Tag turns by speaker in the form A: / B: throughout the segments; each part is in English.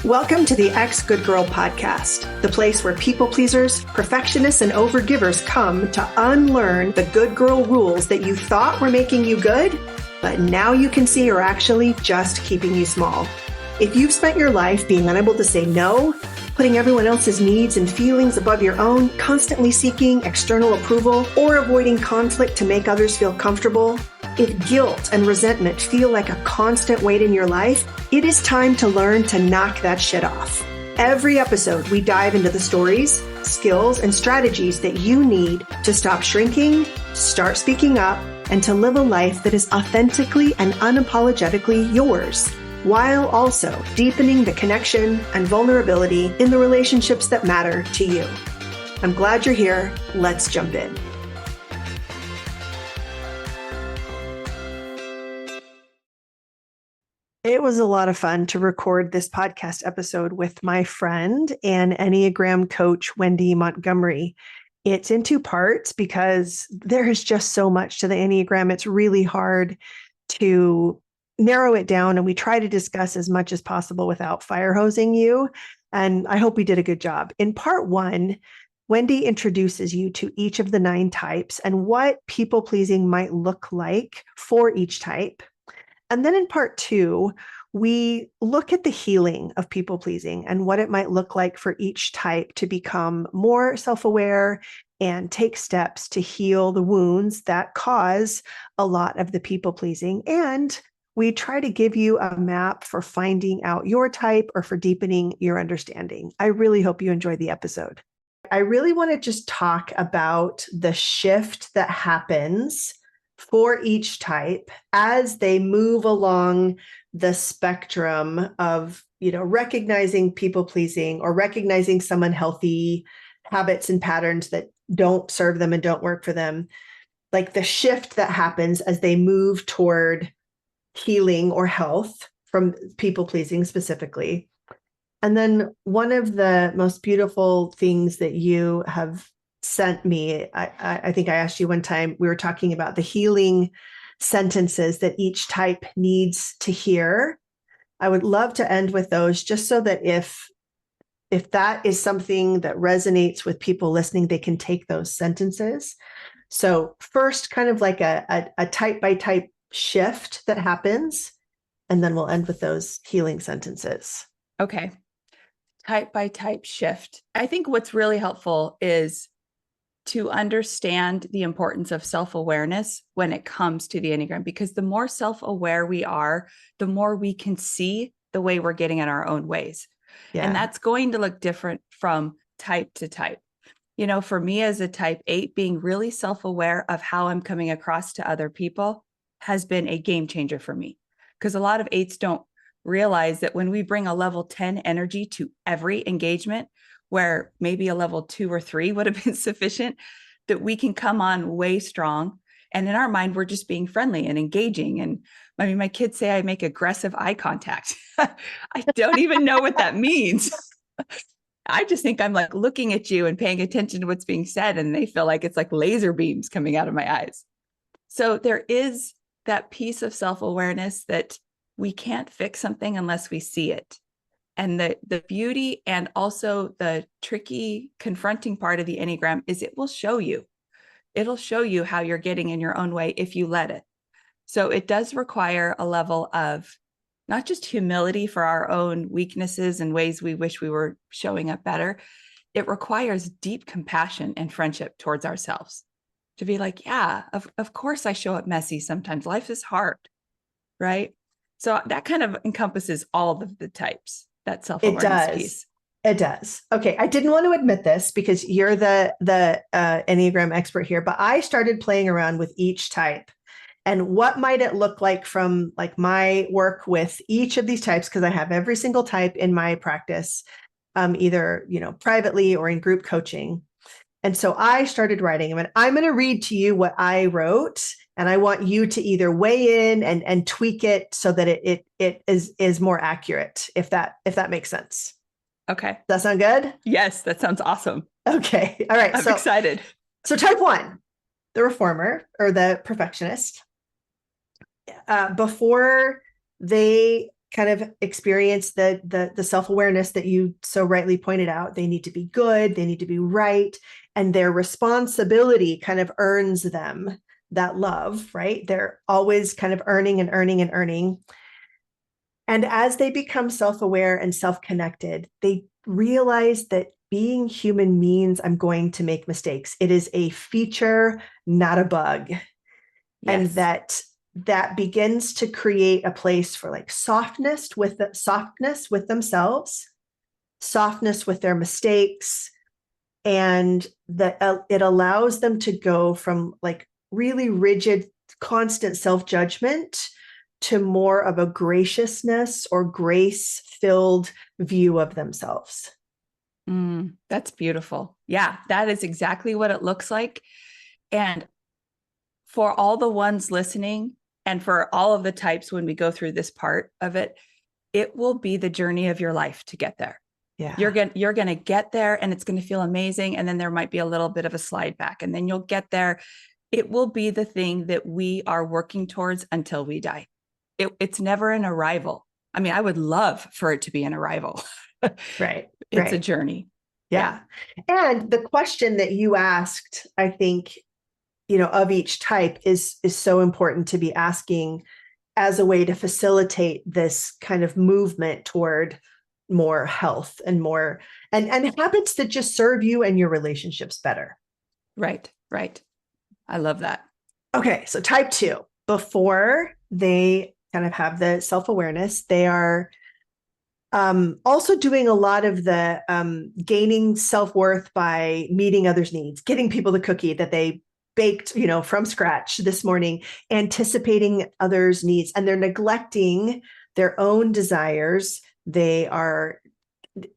A: Welcome to the Ex Good Girl podcast, the place where people pleasers, perfectionists, and overgivers come to unlearn the good girl rules that you thought were making you good, but now you can see are actually just keeping you small. If you've spent your life being unable to say no, putting everyone else's needs and feelings above your own, constantly seeking external approval, or avoiding conflict to make others feel comfortable, if guilt and resentment feel like a constant weight in your life, it is time to learn to knock that shit off. Every episode, we dive into the stories, skills, and strategies that you need to stop shrinking, start speaking up, and to live a life that is authentically and unapologetically yours, while also deepening the connection and vulnerability in the relationships that matter to you. I'm glad you're here. Let's jump in. It was a lot of fun to record this podcast episode with my friend and Enneagram coach, Wendy Montgomery. It's in two parts because there is just so much to the Enneagram. It's really hard to narrow it down, and we try to discuss as much as possible without fire hosing you. And I hope we did a good job. In part one, Wendy introduces you to each of the 9 types and what people pleasing might look like for each type. And then in part 2, we look at the healing of people pleasing and what it might look like for each type to become more self-aware and take steps to heal the wounds that cause a lot of the people pleasing. And we try to give you a map for finding out your type or for deepening your understanding. I really hope you enjoy the episode. I really want to just talk about the shift that happens for each type as they move along the spectrum of, recognizing people pleasing or recognizing some unhealthy habits and patterns that don't serve them and don't work for them. Like the shift that happens as they move toward healing or health from people pleasing specifically. And then one of the most beautiful things that you have sent me, I think I asked you one time, we were talking about the healing sentences that each type needs to hear. I would love to end with those just so that if that is something that resonates with people listening, they can take those sentences. So first, kind of like a type by type shift that happens, and then we'll end with those healing sentences.
B: Okay. Type by type shift. I think what's really helpful is to understand the importance of self-awareness when it comes to the Enneagram, because the more self-aware we are, the more we can see the way we're getting in our own ways. Yeah. And that's going to look different from type to type. For me as a type 8, being really self-aware of how I'm coming across to other people has been a game changer for me, because a lot of 8s don't realize that when we bring a level 10 energy to every engagement, where maybe a level 2 or 3 would have been sufficient, that we can come on way strong. And in our mind, we're just being friendly and engaging. And my kids say I make aggressive eye contact. I don't even know what that means. I just think I'm like looking at you and paying attention to what's being said. And they feel like it's like laser beams coming out of my eyes. So there is that piece of self-awareness that we can't fix something unless we see it. And the beauty and also the tricky confronting part of the Enneagram is it will show you. It'll show you how you're getting in your own way if you let it. So it does require a level of not just humility for our own weaknesses and ways we wish we were showing up better. It requires deep compassion and friendship towards ourselves to be like, yeah, of course I show up messy sometimes. Life is hard, right? So that kind of encompasses all of the types. That self-awareness piece.
A: It does. Okay. I didn't want to admit this because you're the Enneagram expert here, but I started playing around with each type and what might it look like from like my work with each of these types, because I have every single type in my practice, either, privately or in group coaching. And so I started writing them, and I'm going to read to you what I wrote. And I want you to either weigh in and tweak it so that it is more accurate, if that makes sense.
B: Okay.
A: Does that sound good?
B: Yes, that sounds awesome.
A: Okay. All right.
B: I'm excited.
A: So type 1, the reformer or the perfectionist. Before they kind of experience the self-awareness that you so rightly pointed out. They need to be good, they need to be right, and their responsibility kind of earns them that love, right? They're always kind of earning and earning and earning. And as they become self-aware and self-connected, they realize that being human means I'm going to make mistakes. It is a feature, not a bug. And
B: Yes.
A: that begins to create a place for like softness with themselves, softness with their mistakes, and that it allows them to go from like really rigid, constant self-judgment to more of a graciousness or grace-filled view of themselves.
B: That's beautiful. Yeah, that is exactly what it looks like. And for all the ones listening, and for all of the types, when we go through this part of it, it will be the journey of your life to get there.
A: Yeah.
B: You're going to get there, and it's going to feel amazing. And then there might be a little bit of a slide back, and then you'll get there. It will be the thing that we are working towards until we die. It's never an arrival. I mean, I would love for it to be an arrival.
A: Right.
B: It's a journey.
A: Yeah. And the question that you asked, I think, of each type is so important to be asking as a way to facilitate this kind of movement toward more health and more and habits that just serve you and your relationships better.
B: Right. I love that.
A: Okay. So type 2, before they kind of have the self-awareness, they are also doing a lot of the gaining self-worth by meeting others' needs, getting people the cookie that they baked, from scratch this morning, anticipating others' needs, and they're neglecting their own desires. They are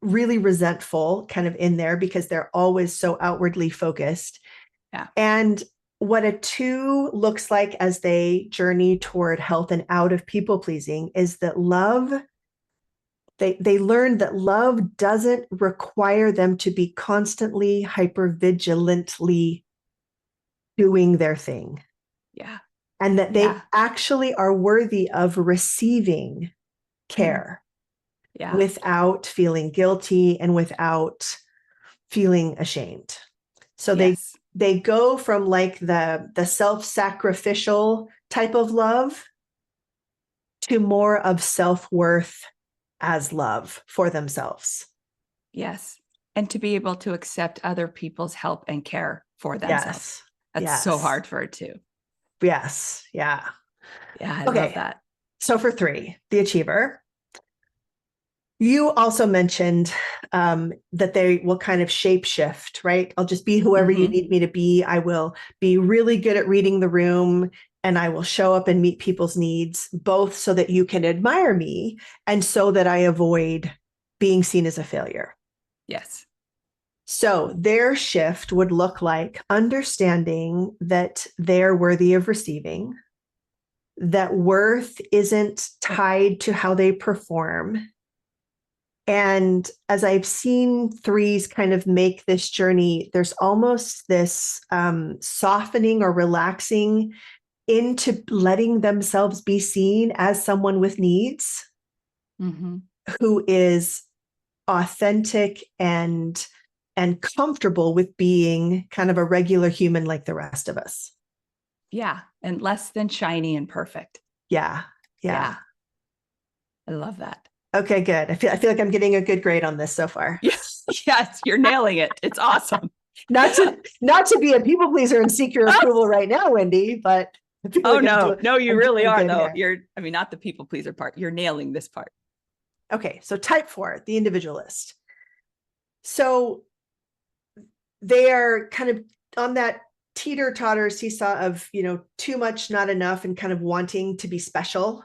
A: really resentful kind of in there because they're always so outwardly focused.
B: Yeah.
A: And what a 2 looks like as they journey toward health and out of people pleasing is that love, they learn that love doesn't require them to be constantly hypervigilantly doing their thing.
B: Yeah.
A: And that they actually are worthy of receiving care without feeling guilty and without feeling ashamed. So they go from like the self-sacrificial type of love to more of self-worth as love for themselves.
B: Yes. And to be able to accept other people's help and care for themselves. That's so hard for it too.
A: Yes. Yeah.
B: Yeah. I love that.
A: So for 3, the achiever, you also mentioned that they will kind of shape shift, right? I'll just be whoever you need me to be. I will be really good at reading the room, and I will show up and meet people's needs, both so that you can admire me and so that I avoid being seen as a failure.
B: Yes.
A: So their shift would look like understanding that they're worthy of receiving, that worth isn't tied to how they perform. And as I've seen 3s kind of make this journey, there's almost this softening or relaxing into letting themselves be seen as someone with needs, who is authentic and comfortable with being kind of a regular human like the rest of us.
B: Yeah. And less than shiny and perfect.
A: Yeah.
B: I love that.
A: Okay, good. I feel like I'm getting a good grade on this so far.
B: Yes, you're nailing it. It's awesome.
A: Not to be a people pleaser and seek your approval right now, Wendy, but
B: no, you really are though. Not the people pleaser part. You're nailing this part.
A: Okay, so type 4, the individualist. So they are kind of on that teeter-totter seesaw of, too much, not enough, and kind of wanting to be special.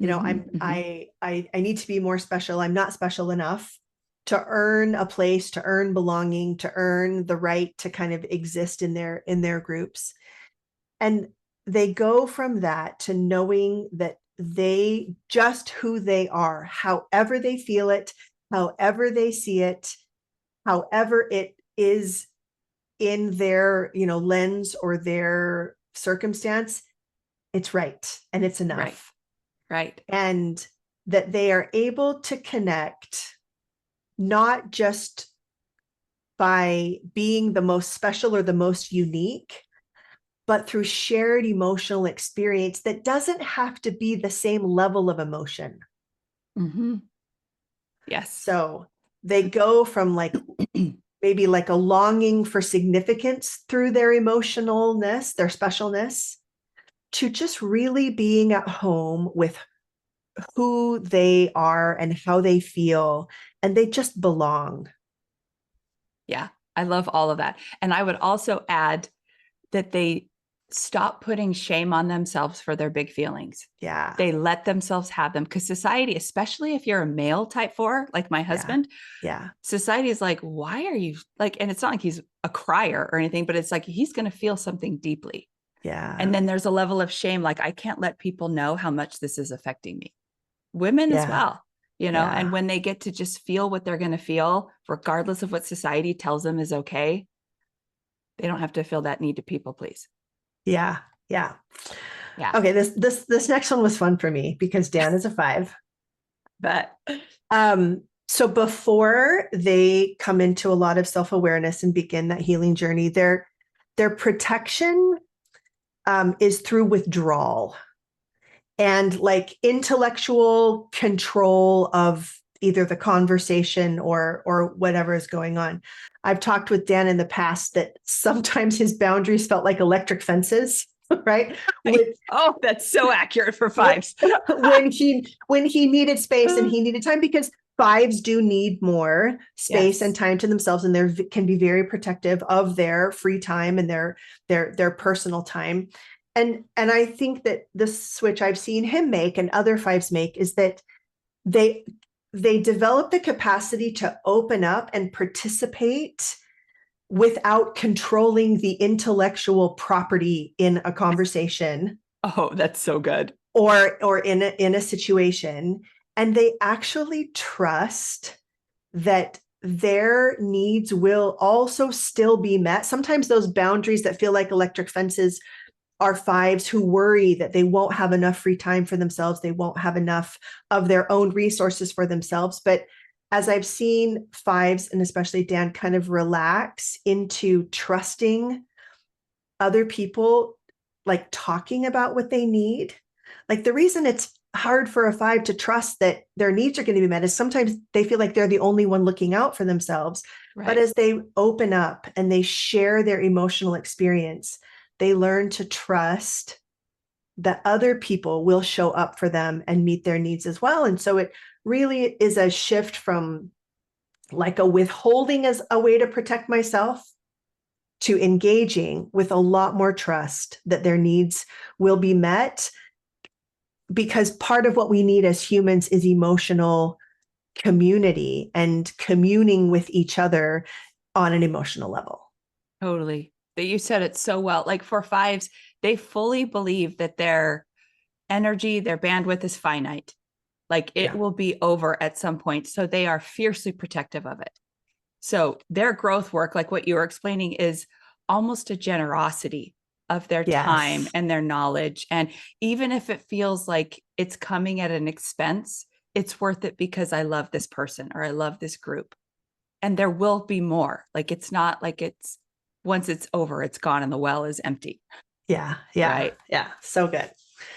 A: I need to be more special. I'm not special enough to earn a place, to earn belonging, to earn the right to kind of exist in their groups. And they go from that to knowing that they just who they are, however they feel it, however they see it, however it is in their, lens or their circumstance, it's right and it's enough.
B: Right.
A: And that they are able to connect not just by being the most special or the most unique, but through shared emotional experience that doesn't have to be the same level of emotion.
B: Mm-hmm. Yes.
A: So they go from like maybe like a longing for significance through their emotionalness, their specialness, to just really being at home with who they are and how they feel, and they just belong.
B: Yeah, I love all of that. And I would also add that they stop putting shame on themselves for their big feelings.
A: Yeah.
B: They let themselves have them, because society, especially if you're a male type 4, like my husband,
A: Yeah.
B: society is like, why are you like, and it's not like he's a crier or anything, but it's like he's going to feel something deeply.
A: Yeah.
B: And then there's a level of shame, like, I can't let people know how much this is affecting me. Women as
A: Yeah.
B: well, you know, and
A: Yeah.
B: when they get to just feel what they're going to feel, regardless of what society tells them is okay, they don't have to feel that need to people please.
A: Yeah. Yeah.
B: Yeah.
A: Okay. This next one was fun for me because Dan is a 5.
B: But
A: So before they come into a lot of self-awareness and begin that healing journey, their protection is through withdrawal and like intellectual control of either the conversation or whatever is going on. I've talked with Dan in the past that sometimes his boundaries felt like electric fences, right?
B: Oh, that's so accurate for 5s.
A: when he needed space and he needed time, because 5s do need more space and
B: Yes.
A: time to themselves, and they can be very protective of their free time and their personal time. And I think that the switch I've seen him make and other 5s make is that they develop the capacity to open up and participate without controlling the intellectual property in a conversation
B: Oh, that's so good.
A: or in a situation, and they actually trust that their needs will also still be met. Sometimes those boundaries that feel like electric fences are 5s who worry that they won't have enough free time for themselves, they won't have enough of their own resources for themselves. But as I've seen 5s, and especially Dan, kind of relax into trusting other people, like talking about what they need. Like the reason it's hard for a 5 to trust that their needs are going to be met is sometimes they feel like they're the only one looking out for themselves.
B: Right.
A: But as they open up and they share their emotional experience, they learn to trust that other people will show up for them and meet their needs as well. And so it really is a shift from like a withholding as a way to protect myself to engaging with a lot more trust that their needs will be met, because part of what we need as humans is emotional community and communing with each other on an emotional level.
B: Totally. That you said it so well. Like for 5s, they fully believe that their energy, their bandwidth is finite. Like it will be over at some point. So they are fiercely protective of it. So their growth work, like what you were explaining, is almost a generosity of their time and their knowledge. And even if it feels like it's coming at an expense, it's worth it because I love this person or I love this group. And there will be more. Like it's not like it's once it's over, it's gone and the well is empty.
A: Yeah. Yeah.
B: Right.
A: Yeah. So good.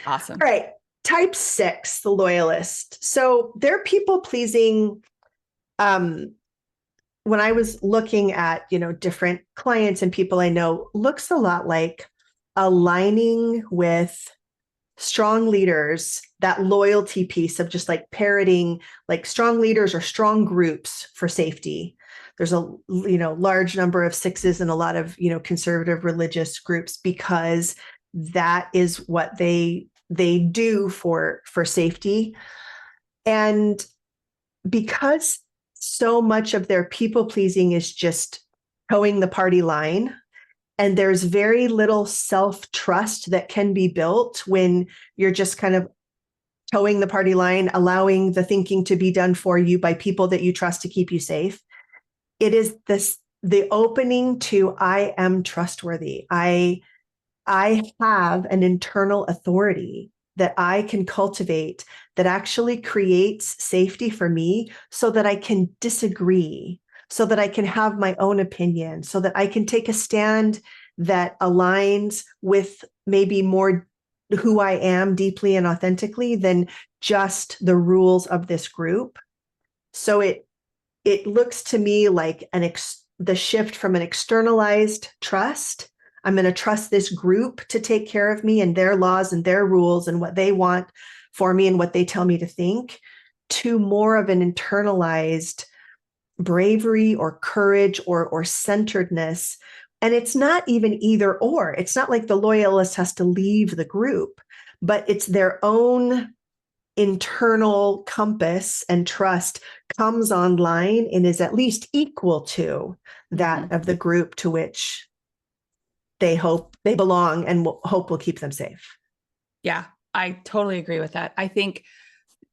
B: Awesome.
A: All right. Type 6, the loyalist. So they're people pleasing. When I was looking at, different clients and people I know, looks a lot like aligning with strong leaders, that loyalty piece of just like parroting like strong leaders or strong groups for safety. There's a large number of 6s in a lot of conservative religious groups because that is what they do for safety. And because so much of their people pleasing is just towing the party line, and there's very little self-trust that can be built when you're just kind of towing the party line, allowing the thinking to be done for you by people that you trust to keep you safe. It is the opening to I am trustworthy. I have an internal authority that I can cultivate that actually creates safety for me so that I can disagree, so that I can have my own opinion, so that I can take a stand that aligns with maybe more who I am deeply and authentically than just the rules of this group. So it looks to me like the shift from an externalized trust. I'm going to trust this group to take care of me and their laws and their rules and what they want for me and what they tell me to think, to more of an internalized bravery or courage or centeredness. And it's not even either or. It's not like the loyalist has to leave the group, but it's their own internal compass and trust comes online and is at least equal to that of the group to which they hope they belong and hope will keep them safe.
B: Yeah, I totally agree with that. I think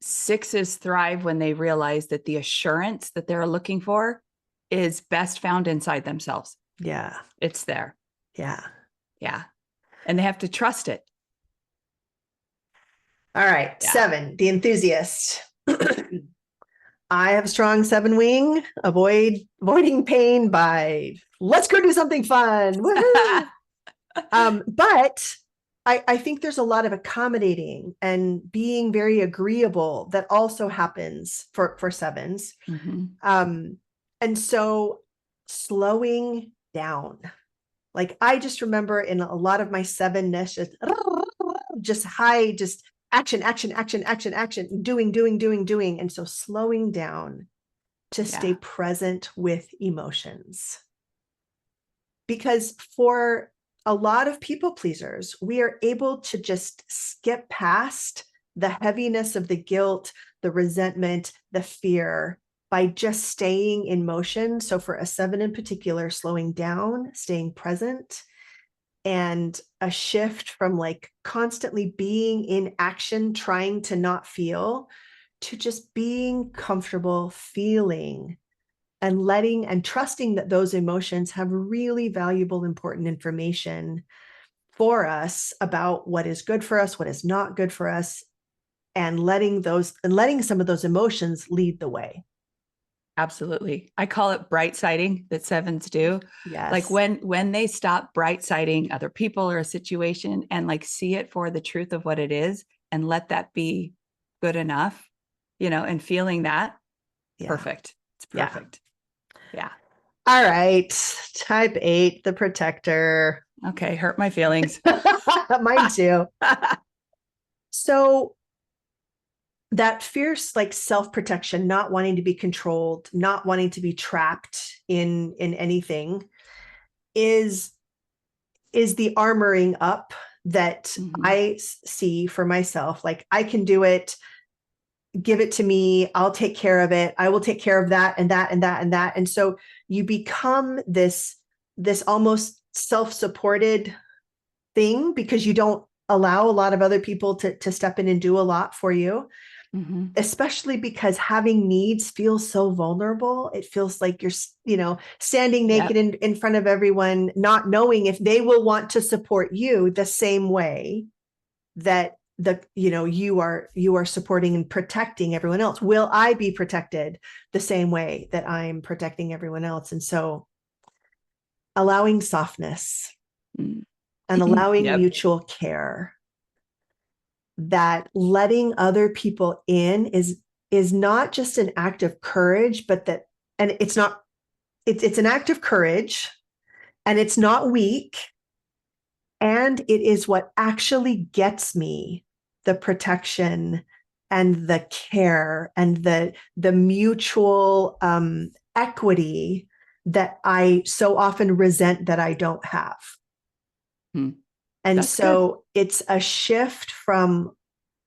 B: 6s thrive when they realize that the assurance that they're looking for is best found inside themselves.
A: Yeah.
B: It's there.
A: Yeah.
B: Yeah. And they have to trust it.
A: All right. Yeah. 7, the enthusiast. I have a strong 7 wing, avoiding pain by let's go do something fun. But I think there's a lot of accommodating and being very agreeable that also happens for 7s. And so slowing down. Like I just remember in a lot of my 7-ness, just action, doing. And so slowing down to stay present with emotions. Because for a lot of people pleasers, we are able to just skip past the heaviness of the guilt, the resentment, the fear by just staying in motion. So for a 7 in particular, slowing down, staying present, and a shift from like constantly being in action, trying to not feel, to just being comfortable, feeling, and letting and trusting that those emotions have really valuable, important information for us about what is good for us, what is not good for us, and letting some of those emotions lead the way.
B: Absolutely. I call it bright siding that 7s do.
A: Yes.
B: Like when they stop bright siding other people or a situation and like see it for the truth of what it is and let that be good enough, and feeling that, perfect. It's perfect. Yeah.
A: All right. Type 8, the protector.
B: Okay. Hurt my feelings.
A: Mine too. So that fierce like self-protection, not wanting to be controlled, not wanting to be trapped in anything is the armoring up that I see for myself. Like I can do it, give it to me, I'll take care of it, I will take care of that and that and that and that. And so you become this almost self-supported thing because you don't allow a lot of other people to step in and do a lot for you. Especially because having needs feels so vulnerable. It feels like you're, standing naked in front of everyone, not knowing if they will want to support you the same way that you are supporting and protecting everyone else. Will I be protected the same way that I'm protecting everyone else? And so allowing softness and allowing mutual care, that letting other people in is not just an act of courage, but it's an act of courage, and it's not weak. And it is what actually gets me the protection and the care and the mutual equity that I so often resent that I don't have. And that's so good. It's a shift from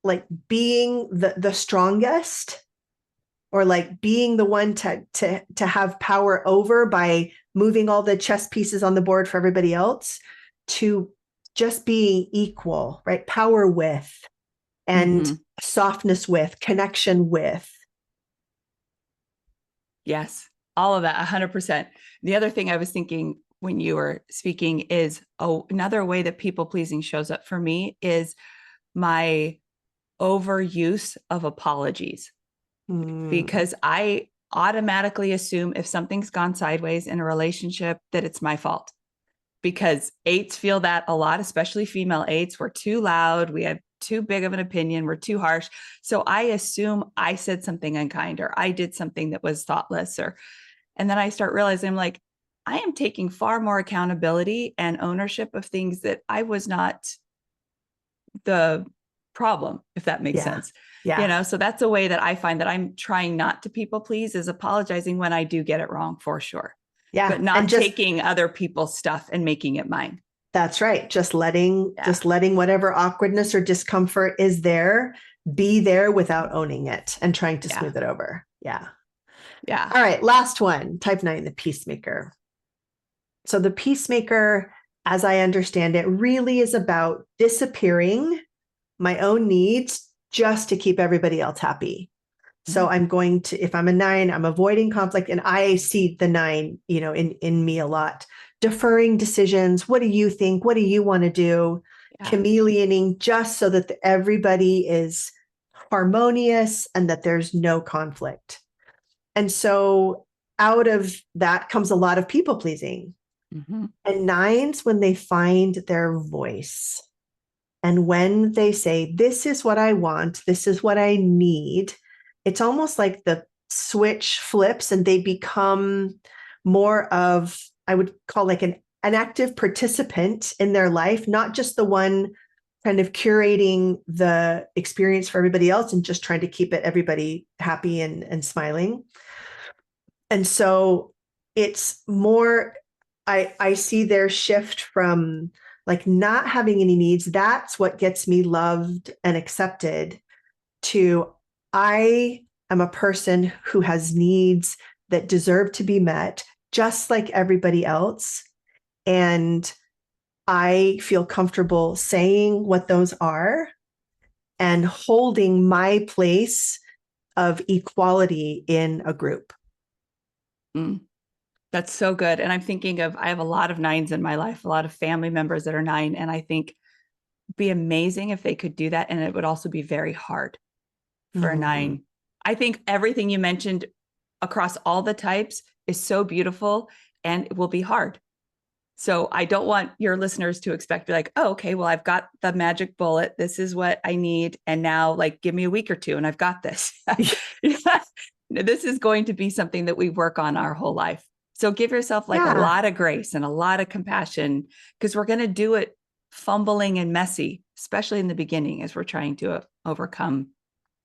A: like being the strongest, or like being the one to have power over by moving all the chess pieces on the board for everybody else, to just being equal, right? Power with, and softness with, connection with.
B: Yes, all of that, 100%. The other thing I was thinking when you were speaking is another way that people pleasing shows up for me is my overuse of apologies, because I automatically assume if something's gone sideways in a relationship that it's my fault, because eights feel that a lot, especially female eights. We're too loud. We have too big of an opinion. We're too harsh. So I assume I said something unkind, or I did something that was thoughtless, and then I start realizing I'm like, I am taking far more accountability and ownership of things that I was not the problem, if that makes sense.
A: Yeah.
B: So that's a way that I find that I'm trying not to people please, is apologizing when I do get it wrong, for sure.
A: Yeah.
B: But not
A: And just
B: taking other people's stuff and making it mine.
A: that's right. Just letting whatever awkwardness or discomfort is there be there without owning it and trying to smooth it over. Yeah.
B: Yeah.
A: All right. Last one, type 9, the peacemaker. So the peacemaker, as I understand it, really is about disappearing my own needs just to keep everybody else happy. So I'm going to, if I'm a 9, I'm avoiding conflict, and I see the 9, in me a lot. Deferring decisions. What do you think? What do you want to do? Chameleoning just so that everybody is harmonious and that there's no conflict. And so out of that comes a lot of people pleasing. And 9s, when they find their voice and when they say, this is what I want, this is what I need, it's almost like the switch flips and they become more of, I would call like an active participant in their life, not just the one kind of curating the experience for everybody else and just trying to keep everybody happy and smiling. And so it's more, I see their shift from like not having any needs. That's what gets me loved and accepted, to I am a person who has needs that deserve to be met just like everybody else. And I feel comfortable saying what those are and holding my place of equality in a group.
B: That's so good. And I'm thinking of, I have a lot of 9s in my life, a lot of family members that are 9. And I think it'd be amazing if they could do that. And it would also be very hard for a 9. I think everything you mentioned across all the types is so beautiful, and it will be hard. So I don't want your listeners to expect, like, oh, okay, well, I've got the magic bullet. This is what I need. And now, like, give me a week or two and I've got this. This is going to be something that we work on our whole life. So give yourself like a lot of grace and a lot of compassion, because we're going to do it fumbling and messy, especially in the beginning as we're trying to overcome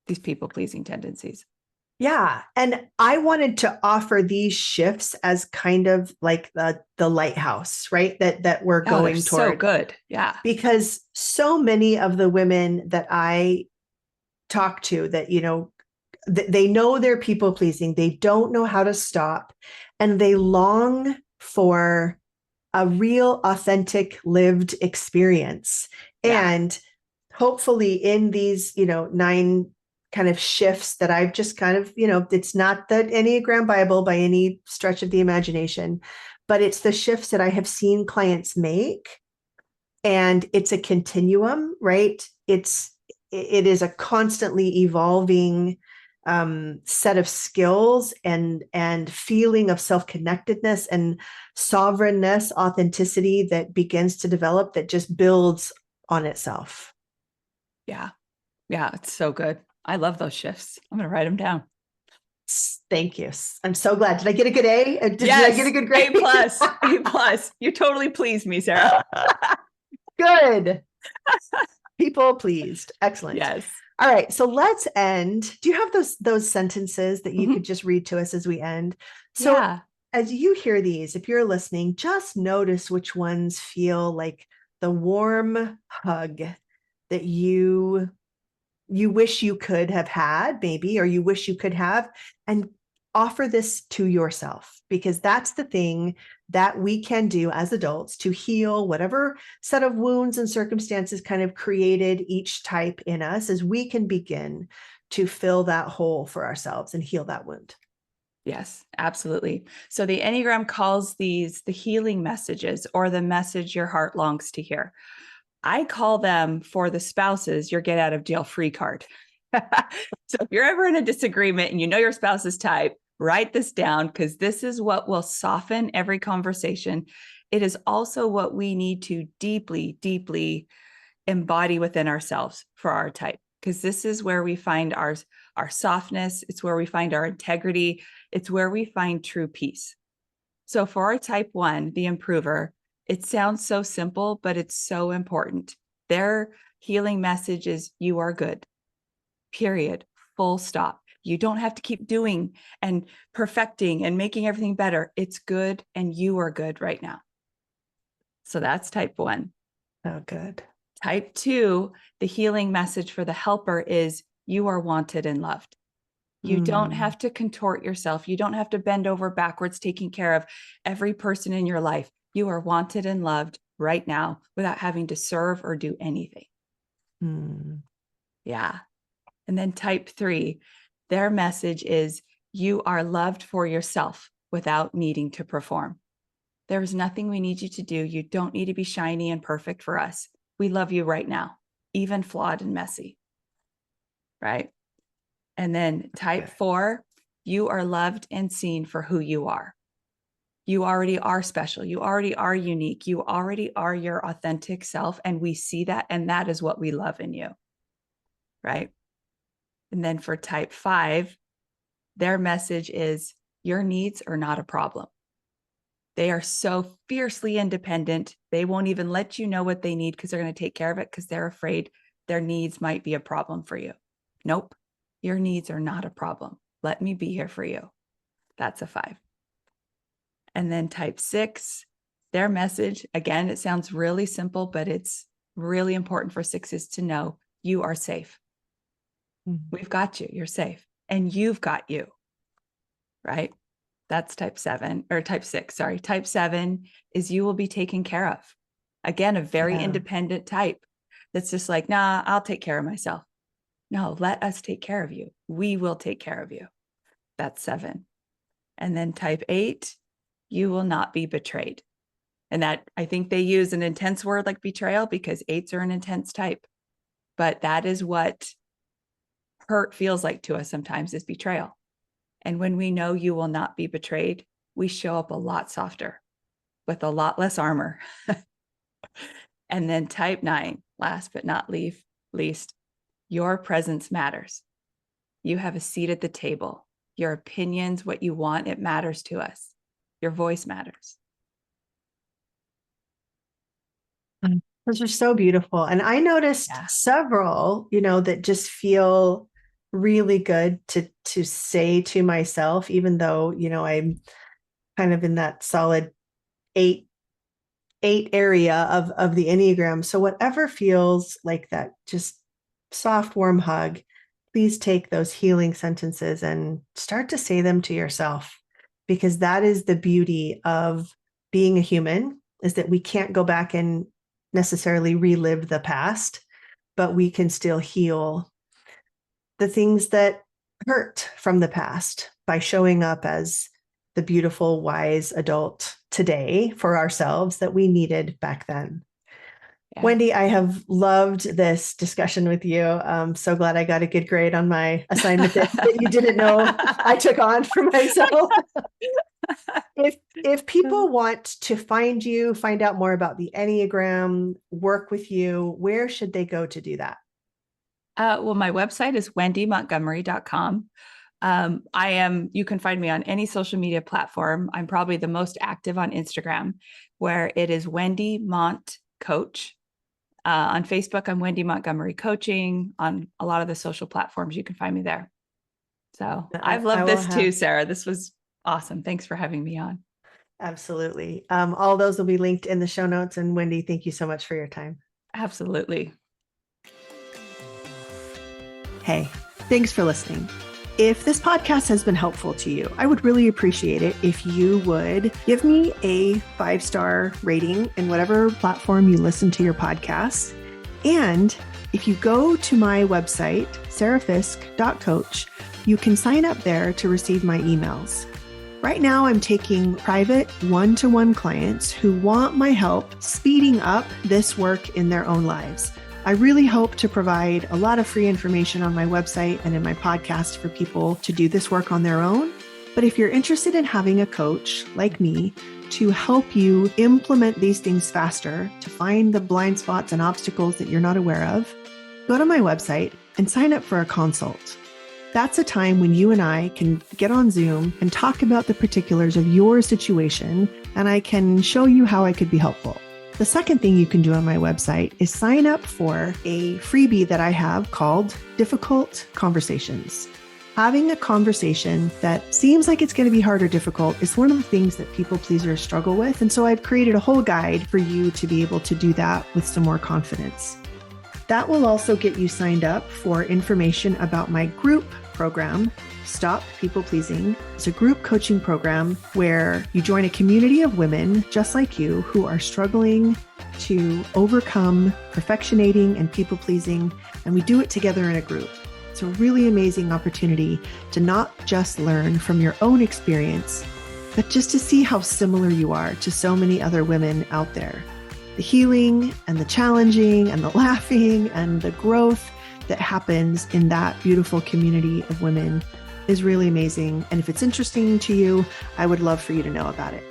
B: these people-pleasing tendencies.
A: Yeah. And I wanted to offer these shifts as kind of like the lighthouse, right? That we're going toward.
B: So good. Yeah.
A: Because so many of the women that I talk to that, they know they're people pleasing, they don't know how to stop, and they long for a real, authentic, lived experience. Yeah. And hopefully in these, 9 kind of shifts that I've just kind of, it's not the Enneagram Bible by any stretch of the imagination, but it's the shifts that I have seen clients make. And it's a continuum, right? It is a constantly evolving set of skills and feeling of self-connectedness and sovereignness, authenticity that begins to develop, that just builds on itself.
B: Yeah. Yeah. It's so good. I love those shifts. I'm going to write them down.
A: Thank you. I'm so glad. Did I get a good A? Did I get a good grade?
B: A+. You totally pleased me, Sara.
A: Good. People pleased. Excellent.
B: Yes.
A: All right. So let's end. Do you have those sentences that you could just read to us as we end? So as you hear these, if you're listening, just notice which ones feel like the warm hug that you wish you could have had, maybe, or you wish you could have, and offer this to yourself, because that's the thing that we can do as adults to heal whatever set of wounds and circumstances kind of created each type in us, as we can begin to fill that hole for ourselves and heal that wound.
B: Yes, absolutely. So the Enneagram calls these the healing messages, or the message your heart longs to hear. I call them, for the spouses, your get out of jail free card. So if you're ever in a disagreement and you know your spouse's type, write this down, because this is what will soften every conversation. It is also what we need to deeply, deeply embody within ourselves for our type, because this is where we find our softness. It's where we find our integrity. It's where we find true peace. So for our type 1, the improver, it sounds so simple, but it's so important. Their healing message is you are good, period, full stop. You don't have to keep doing and perfecting and making everything better. It's good, and you are good right now. So that's type 1.
A: Oh, good.
B: Type 2, the healing message for the helper is you are wanted and loved. You don't have to contort yourself. You don't have to bend over backwards taking care of every person in your life. You are wanted and loved right now without having to serve or do anything. Yeah. And then type 3, their message is you are loved for yourself without needing to perform. There is nothing we need you to do. You don't need to be shiny and perfect for us. We love you right now, even flawed and messy. Right? And then type 4, you are loved and seen for who you are. You already are special. You already are unique. You already are your authentic self. And we see that. And that is what we love in you. Right? And then for type 5, their message is your needs are not a problem. They are so fiercely independent. They won't even let you know what they need because they're going to take care of it because they're afraid their needs might be a problem for you. Nope. Your needs are not a problem. Let me be here for you. That's a 5. And then type 6, their message, again, it sounds really simple, but it's really important for 6s to know you are safe. We've got you. You're safe. And you've got you. Right? That's type 7 or type 6. Sorry. Type 7 is you will be taken care of. Again, a very independent type that's just like, nah, I'll take care of myself. No, let us take care of you. We will take care of you. That's 7. And then type 8, you will not be betrayed. And that, I think they use an intense word like betrayal because 8s are an intense type. But that is what hurt feels like to us sometimes, is betrayal. And when we know you will not be betrayed, we show up a lot softer with a lot less armor. And then type 9, last but not least, your presence matters. You have a seat at the table. Your opinions, what you want, it matters to us. Your voice matters.
A: Those are so beautiful. And I noticed several, that just feel really good to say to myself, even though, I'm kind of in that solid 8 area of the Enneagram. So whatever feels like that just soft, warm hug, please take those healing sentences and start to say them to yourself, because that is the beauty of being a human, is that we can't go back and necessarily relive the past, but we can still heal the things that hurt from the past by showing up as the beautiful, wise adult today for ourselves that we needed back then. Yeah. Wendy, I have loved this discussion with you. I'm so glad I got a good grade on my assignment that you didn't know I took on for myself. If people want to find you, find out more about the Enneagram, work with you, where should they go to do that?
B: Well, my website is wendymontgomery.com. You can find me on any social media platform. I'm probably the most active on Instagram, where it is Wendy Mont Coach. On Facebook, I'm Wendy Montgomery Coaching. On a lot of the social platforms, you can find me there. So I've loved this too, Sarah. This was awesome. Thanks for having me on.
A: Absolutely. All those will be linked in the show notes. And Wendy, thank you so much for your time.
B: Absolutely.
A: Hey, thanks for listening. If this podcast has been helpful to you, I would really appreciate it if you would give me a 5-star rating in whatever platform you listen to your podcasts. And if you go to my website, sarafisk.coach, you can sign up there to receive my emails. Right now, I'm taking private one-to-one clients who want my help speeding up this work in their own lives. I really hope to provide a lot of free information on my website and in my podcast for people to do this work on their own. But if you're interested in having a coach like me to help you implement these things faster, to find the blind spots and obstacles that you're not aware of, go to my website and sign up for a consult. That's a time when you and I can get on Zoom and talk about the particulars of your situation, and I can show you how I could be helpful. The second thing you can do on my website is sign up for a freebie that I have called Difficult Conversations. Having a conversation that seems like it's going to be hard or difficult is one of the things that people pleasers struggle with. And so I've created a whole guide for you to be able to do that with some more confidence. That will also get you signed up for information about my group program, Stop People Pleasing. It's a group coaching program where you join a community of women just like you who are struggling to overcome perfectionating and people pleasing, and we do it together in a group. It's a really amazing opportunity to not just learn from your own experience, but just to see how similar you are to so many other women out there. The healing and the challenging and the laughing and the growth that happens in that beautiful community of women is really amazing. And if it's interesting to you, I would love for you to know about it.